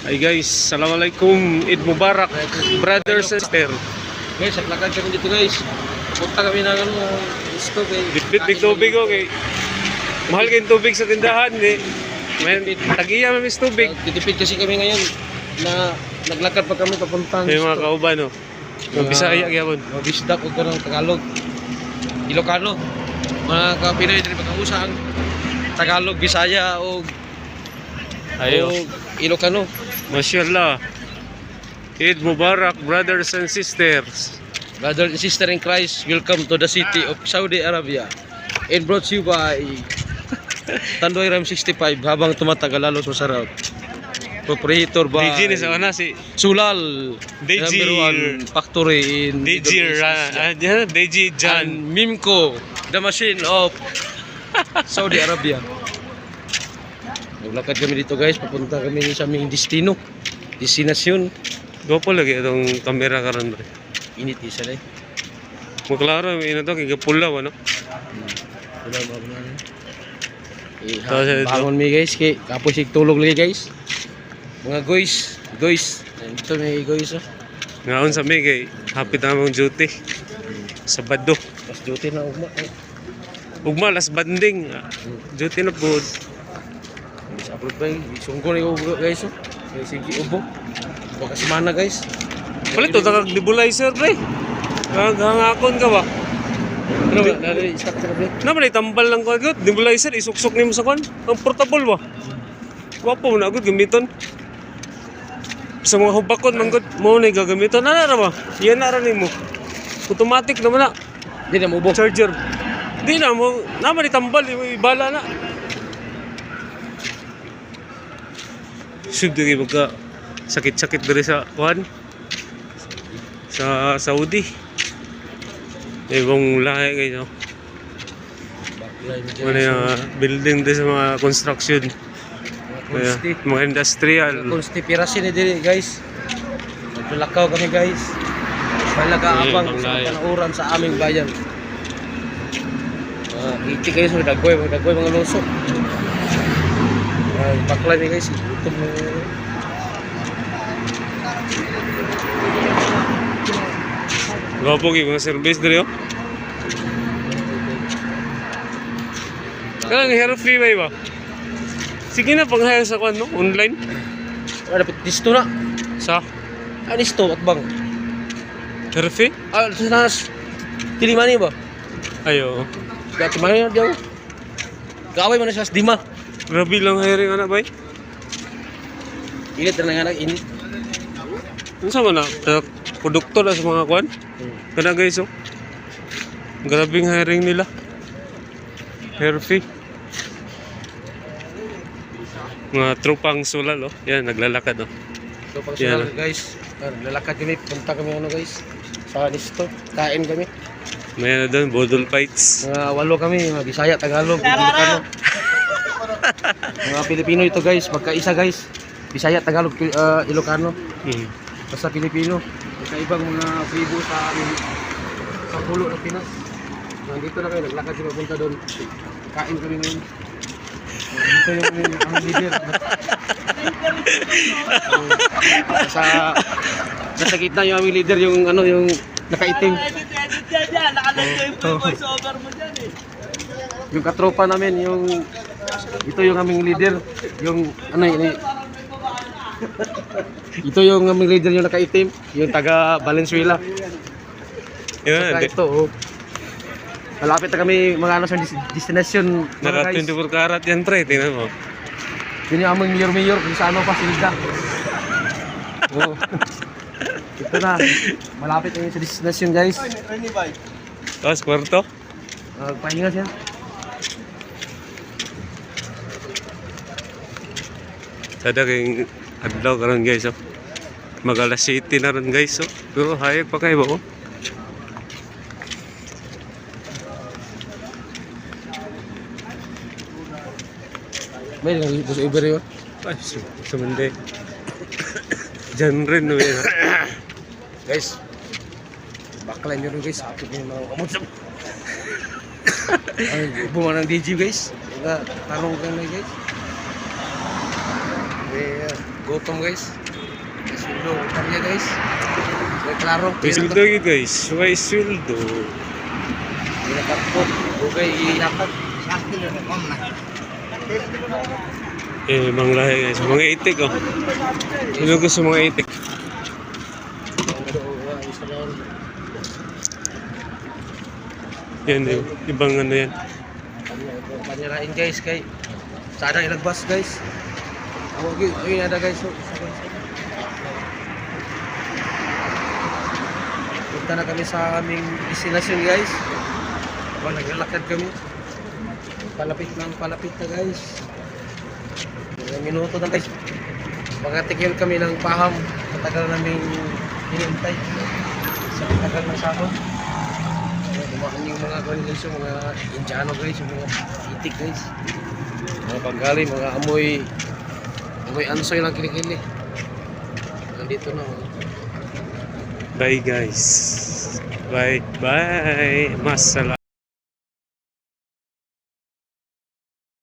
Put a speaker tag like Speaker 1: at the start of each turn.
Speaker 1: Hi guys, Assalamualaikum, Eid Mubarak, brothers and sister.
Speaker 2: Guys, naglakad kami dito guys. Punta kami ng stove eh.
Speaker 1: Bitbit big tubig okay. Mahal kayong tubig sa tindahan eh. May tagiya may tubig.
Speaker 2: Titipid kasi kami ngayon na naglakad pa kami papuntang
Speaker 1: May mga kauban no. Bisaya gyapon.
Speaker 2: Bisdak ko ng Tagalog. Ilocano. Mga kapinoy diri pagkausa ang Tagalog, Bisaya o
Speaker 1: Ayo.
Speaker 2: Ilocano.
Speaker 1: Mashallah. Eid Mubarak, brothers and sisters.
Speaker 2: Brother and sister in Christ, welcome to the city of Saudi Arabia. And brought to you by Tandoy Ram 65 habang tumatagal lalo masarap. Proprietor by
Speaker 1: DJ ni sa una si
Speaker 2: Sulal,
Speaker 1: DJ
Speaker 2: number one factory in
Speaker 1: DJ DJ Jan.
Speaker 2: and Mimco, the machine of Saudi Arabia. Naglakad kami dito guys, papunta kami sa aming destinasyon.
Speaker 1: Gopo lagi itong kamera karon bre.
Speaker 2: Init isa na eh.
Speaker 1: Maklaro may ino to kay pula ano.
Speaker 2: Wala mo na.
Speaker 1: Tapos
Speaker 2: Bangon mi guys, kay kapos tulog lagi guys. Mga guys. Ito may guys oh.
Speaker 1: Ngaon sa mi kay hapit na mong duty. Sabado.
Speaker 2: Mas duty na ugma.
Speaker 1: Ugma last banding. Duty na po.
Speaker 2: Bis upload pa yung sungko na yung guys oh. Sige ubo. Baka semana guys.
Speaker 1: Palit to takag nebulizer pre. Hangakon ka ba?
Speaker 2: Ano ba? Nari-start sa kabit.
Speaker 1: Naman tambal lang ko agad. Nebulizer isuksok nimo sa kon. Ang portable ba? Wapo mo na agad gamiton. Sa mga hubakon man gud mo na gagamiton na ba? Yan na ra nimo. Automatic naman na.
Speaker 2: Di na mo ubo.
Speaker 1: Charger. Di na mo naman tambal ibala na. Sud gyud ka sakit-sakit diri sa kuan sa Saudi. Ibang lahi kayo. Ano yung building din sa mga construction. Mga industrial.
Speaker 2: Konspirasi ni diri guys. Naglakaw kami guys. Malagaabang sa panauran sa aming bayan. Iti kayo sa dagway mga lusok. Baklay ni guys. Ito mo.
Speaker 1: Gapo kayo mga service dito. Kailangan hair free ba? Sige na pang-hire sa kwan, no? Online?
Speaker 2: Dapat disto na.
Speaker 1: Sa?
Speaker 2: Disto at bang?
Speaker 1: Hair free?
Speaker 2: Sa Tilimani ba?
Speaker 1: Ayo.
Speaker 2: Kaya Tilimani na diyaw. Kaaway mo na siya sa Dima.
Speaker 1: Grabe lang hiring anak ba?
Speaker 2: Init na nga anak, init.
Speaker 1: Ano sa mga produkto na sa mga kwan? Kana guys, oh. Grabing hiring nila. Hair free. Mga tropang sulal, oh. Yan, naglalakad, oh.
Speaker 2: So pang sulal guys, naglalakad kami, punta kami ano guys, sa Nisto, kain kami.
Speaker 1: May ano doon, bodol fights.
Speaker 2: Mga 8 kami, mga Bisaya, Tagalog, Ilocano. Mga Pilipino ito guys, magkaisa guys. Bisaya, Tagalog, Ilocano. Basta Pilipino. Magkaibang mga tribo sa amin, sa pulo ng Pinas. Nandito na kayo, naglakad kami punta doon. Kain kami ngayon. Dito yung ang leader. Nasa gitna yung aming leader, yung ano, yung nakaitim. Yung katropa namin, yung ito yung aming leader, yung ano ini. Ito yung aming leader yung nakaitim, yung taga Valenzuela.
Speaker 1: Yan,
Speaker 2: Saka ito, oh. Malapit na kami mga ano sa destination.
Speaker 1: naka 24 karat yan, pre. Tingnan mo.
Speaker 2: Yun yung aming mayor kung sa ano pa, silda. Oh. Ito na, malapit na sa destination guys.
Speaker 1: Tapos, kwarto.
Speaker 2: Pahinga siya.
Speaker 1: Sada kayong adlaw karon guys, oh. Mag-alas 7 na ron guys, oh. Pero hayag pa kayo ba, oh.
Speaker 2: May nang gusto Uber yun.
Speaker 1: Ay, sumandi. Diyan rin, no, yun.
Speaker 2: Guys, backline nyo rin guys. Akit nyo mga kamot sa... Ay, buwan ng DJ guys. Tanong kayo na guys. Gutom guys. Sweldo utang niya guys. May klaro.
Speaker 1: May sweldo yun guys. May sweldo.
Speaker 2: Pinakapot. Okay, iyakat.
Speaker 1: Mga lahi guys. Mga itik oh. Sino gusto mga itik? Yan yung ibang ano yan.
Speaker 2: Panyalain guys kay sana ilagbas guys. Ayun ada guys. Punta na kami sa aming destination guys. Habang naglalakad kami. Palapit na guys. Ilang minuto na guys. Pagkatikil kami ng paham. Matagal namin hinintay. Sa tagal ng sahod. Dumaan yung mga guys, yung mga Indiano guys, yung mga itik guys. Mga Bengali, mga amoy ansoy lang kilikili. Nandito na.
Speaker 1: Bye guys. Bye. Bye. Masalam.